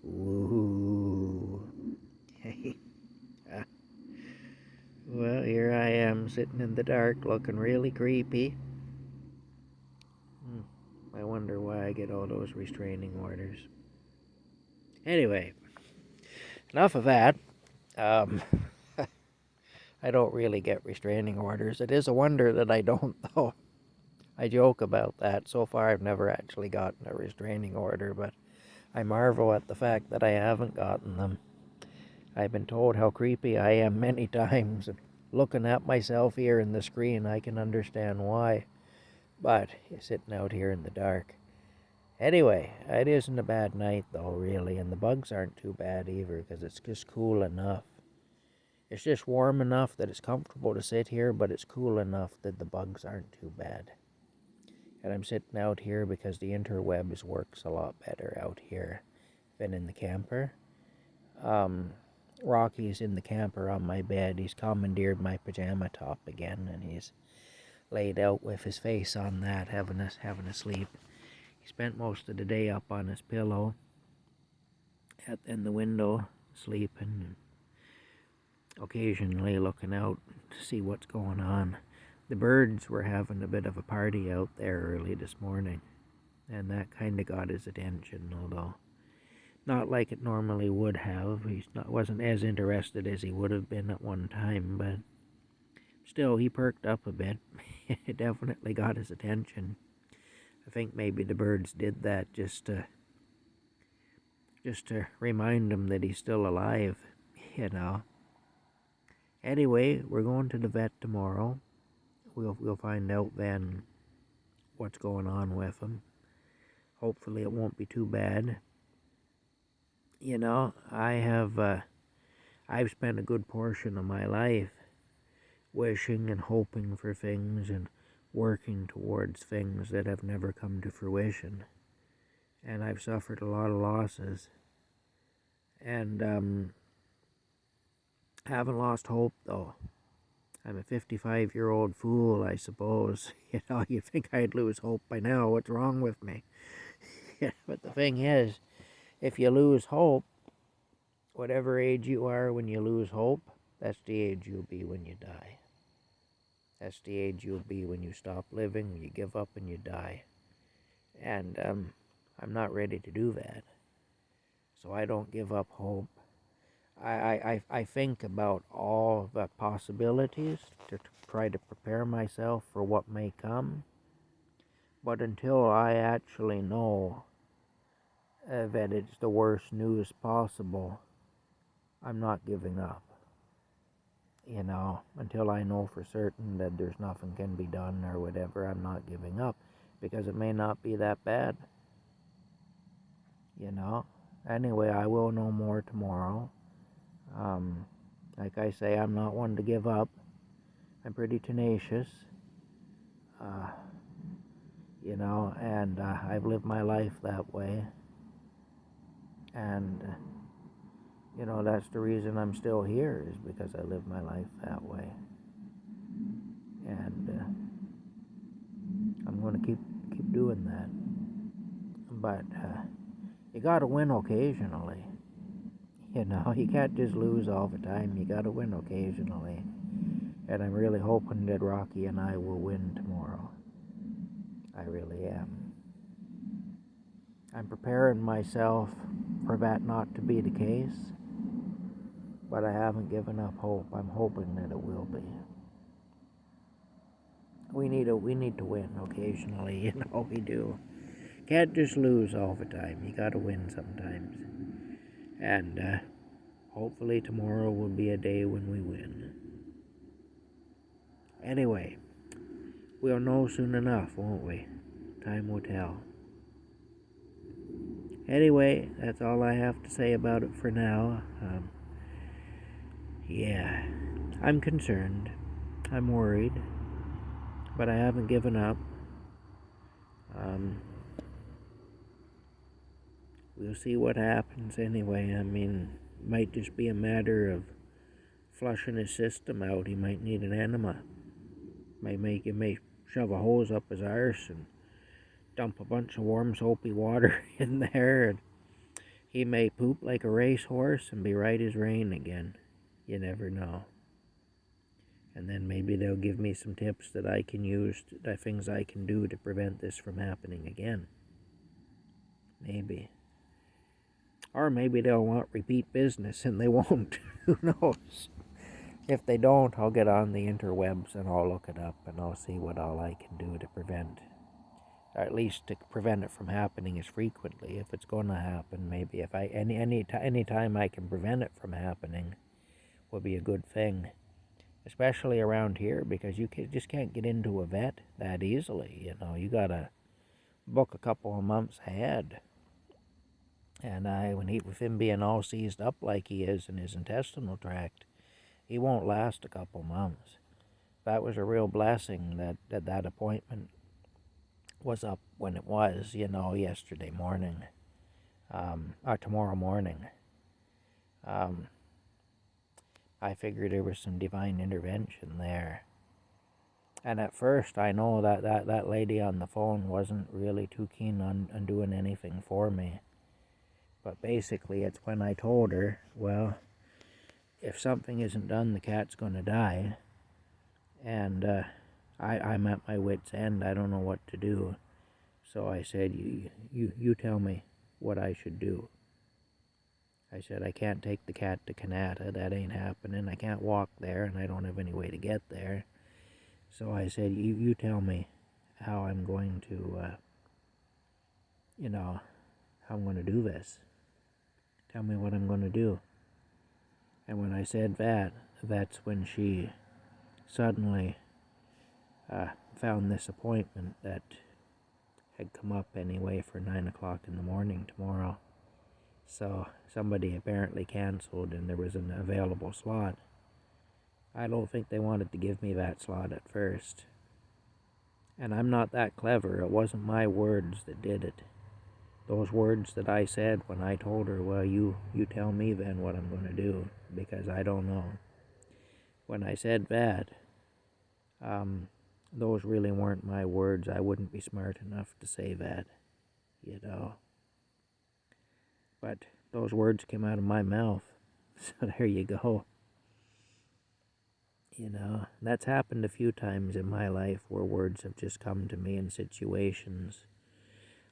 Ooh. Well, here I am sitting in the dark looking really creepy. I wonder why I get all those restraining orders. Anyway, enough of that. Um, I don't really get restraining orders. It is a wonder that I don't, though. I joke about that. So far, I've never actually gotten a restraining order, but I marvel at the fact that I haven't gotten them. I've been told how creepy I am many times. Looking at myself here in the screen, I can understand why. But sitting out here in the dark. Anyway, it isn't a bad night, though, really, and the bugs aren't too bad either, because it's just cool enough. It's just warm enough that it's comfortable to sit here, but it's cool enough that the bugs aren't too bad. And I'm sitting out here because the interwebs works a lot better out here than in the camper. Rocky's in the camper on my bed. He's commandeered my pajama top again, and he's laid out with his face on that, having a sleep. He spent most of the day up on his pillow in the window, sleeping, and occasionally looking out to see what's going on. The birds were having a bit of a party out there early this morning, and that kind of got his attention, although not like it normally would have. Wasn't as interested as he would have been at one time, but still, he perked up a bit. It definitely got his attention. I think maybe the birds did that just to remind him that he's still alive, you know. Anyway, we're going to the vet tomorrow. We'll find out then what's going on with him. Hopefully it won't be too bad. You know, I've spent a good portion of my life wishing and hoping for things and working towards things that have never come to fruition. And I've suffered a lot of losses. And haven't lost hope, though. I'm a 55-year-old fool, I suppose. You know, you'd think I'd lose hope by now. What's wrong with me? But the thing is, if you lose hope, whatever age you are when you lose hope, that's the age you'll be when you die. That's the age you'll be when you stop living, when you give up and you die. And I'm not ready to do that. So I don't give up hope. I think about all the possibilities to try to prepare myself for what may come. But until I actually know that it's the worst news possible, I'm not giving up. You know, until I know for certain that there's nothing can be done or whatever, I'm not giving up. Because it may not be that bad. You know? Anyway, I will know more tomorrow. Like I say, I'm not one to give up. I'm pretty tenacious. You know, and I've lived my life that way. And, you know, that's the reason I'm still here, is because I live my life that way. And I'm going to keep doing that. But you got to win occasionally. You know, you can't just lose all the time. You got to win occasionally. And I'm really hoping that Rocky and I will win tomorrow. I really am. I'm preparing myself for that not to be the case, but I haven't given up hope. I'm hoping that it will be. We need to win occasionally, you know, we do. Can't just lose all the time. You got to win sometimes. And hopefully tomorrow will be a day when we win. Anyway, we'll know soon enough, won't we? Time will tell. Anyway, that's all I have to say about it for now. Yeah, I'm concerned. I'm worried. But I haven't given up. We'll see what happens anyway. I mean, it might just be a matter of flushing his system out. He might need an enema. He may shove a hose up his arse and dump a bunch of warm soapy water in there, and He may poop like a racehorse and be right as rain again. You never know. And then maybe they'll give me some tips that I can use, things I can do to prevent this from happening again. Maybe. Or maybe they'll want repeat business and they won't. Who knows? If they don't, I'll get on the interwebs and I'll look it up and I'll see what all I can do to prevent, or at least to prevent it from happening as frequently. If it's going to happen, maybe if I any time I can prevent it from happening will be a good thing. Especially around here, because you just can't get into a vet that easily. You know, you gotta book a couple of months ahead. And with him being all seized up like he is in his intestinal tract, he won't last a couple months. That was a real blessing that appointment was up when it was, yesterday morning, or tomorrow morning. I figured there was some divine intervention there. And at first, I know that lady on the phone wasn't really too keen on doing anything for me. But basically, it's when I told her, well, if something isn't done, the cat's going to die. And I'm at my wit's end. I don't know what to do. So I said, you tell me what I should do. I said, I can't take the cat to Kanata. That ain't happening. I can't walk there, and I don't have any way to get there. So I said, you tell me how I'm going to, how I'm going to do this. Tell me what I'm going to do. And when I said that's when she suddenly found this appointment that had come up anyway for 9 o'clock in the morning tomorrow. So somebody apparently canceled and there was an available slot. I don't think they wanted to give me that slot at first. And I'm not that clever. It wasn't my words that did it. Those words that I said when I told her, well, you tell me then what I'm going to do, because I don't know. When I said that, those really weren't my words. I wouldn't be smart enough to say that, But those words came out of my mouth, so there you go. That's happened a few times in my life where words have just come to me in situations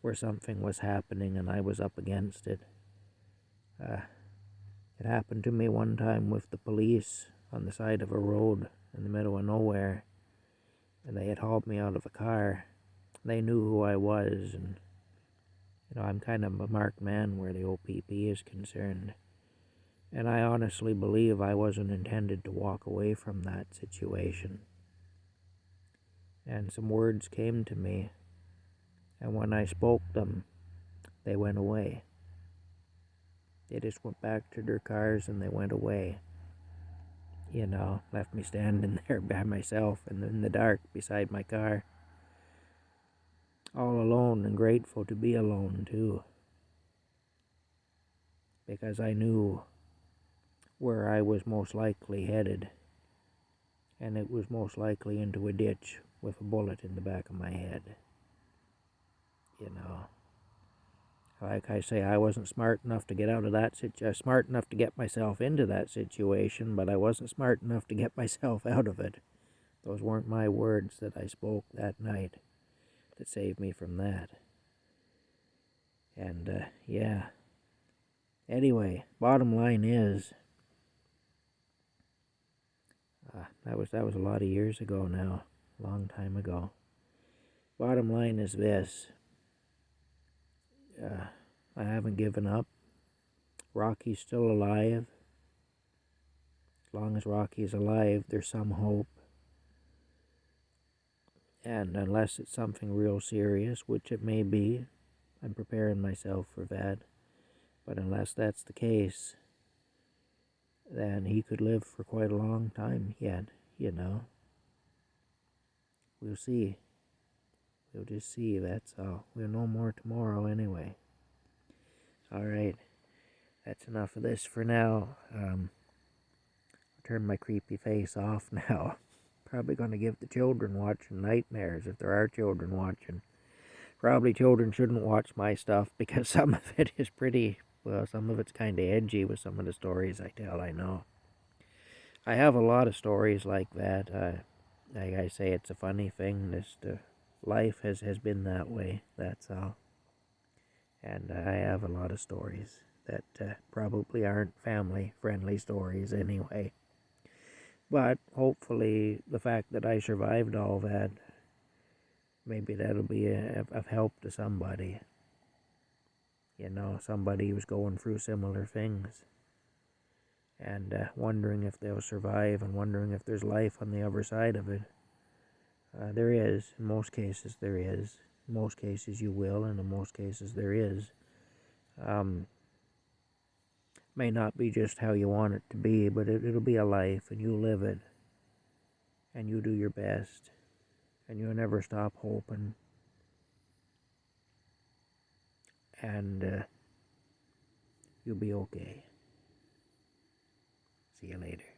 where something was happening and I was up against it. It happened to me one time with the police on the side of a road in the middle of nowhere, and they had hauled me out of a car. They knew who I was, and I'm kind of a marked man where the OPP is concerned. And I honestly believe I wasn't intended to walk away from that situation. And some words came to me, and when I spoke them, they went away. They just went back to their cars and they went away. Left me standing there by myself in the dark beside my car. All alone and grateful to be alone too. Because I knew where I was most likely headed. And it was most likely into a ditch with a bullet in the back of my head. Like I say, I wasn't smart enough to get out of that smart enough to get myself into that situation, but I wasn't smart enough to get myself out of it. Those weren't my words that I spoke that night that saved me from that. And, yeah. Anyway, bottom line is, that was a lot of years ago now, a long time ago. Bottom line is this. I haven't given up. Rocky's still alive. As long as Rocky's alive, there's some hope. And unless it's something real serious, which it may be, I'm preparing myself for that. But unless that's the case, then he could live for quite a long time yet, We'll see. We'll just see, that's all. We'll know more tomorrow anyway. Alright, that's enough of this for now. I'll turn my creepy face off now. Probably going to give the children watching nightmares if there are children watching. Probably children shouldn't watch my stuff because some of it is pretty Well, some of it's kind of edgy with some of the stories I tell, I know. I have a lot of stories like that. Like I say, it's a funny thing. Life has been that way, that's all. And I have a lot of stories that probably aren't family-friendly stories anyway. But hopefully the fact that I survived all that, maybe that'll be of help to somebody. You know, somebody who's going through similar things. And wondering if they'll survive and wondering if there's life on the other side of it. There is. In most cases, there is. In most cases, you will, and in most cases, there is. May not be just how you want it to be, but it'll be a life, and you live it, and you do your best, and you'll never stop hoping, and you'll be okay. See you later.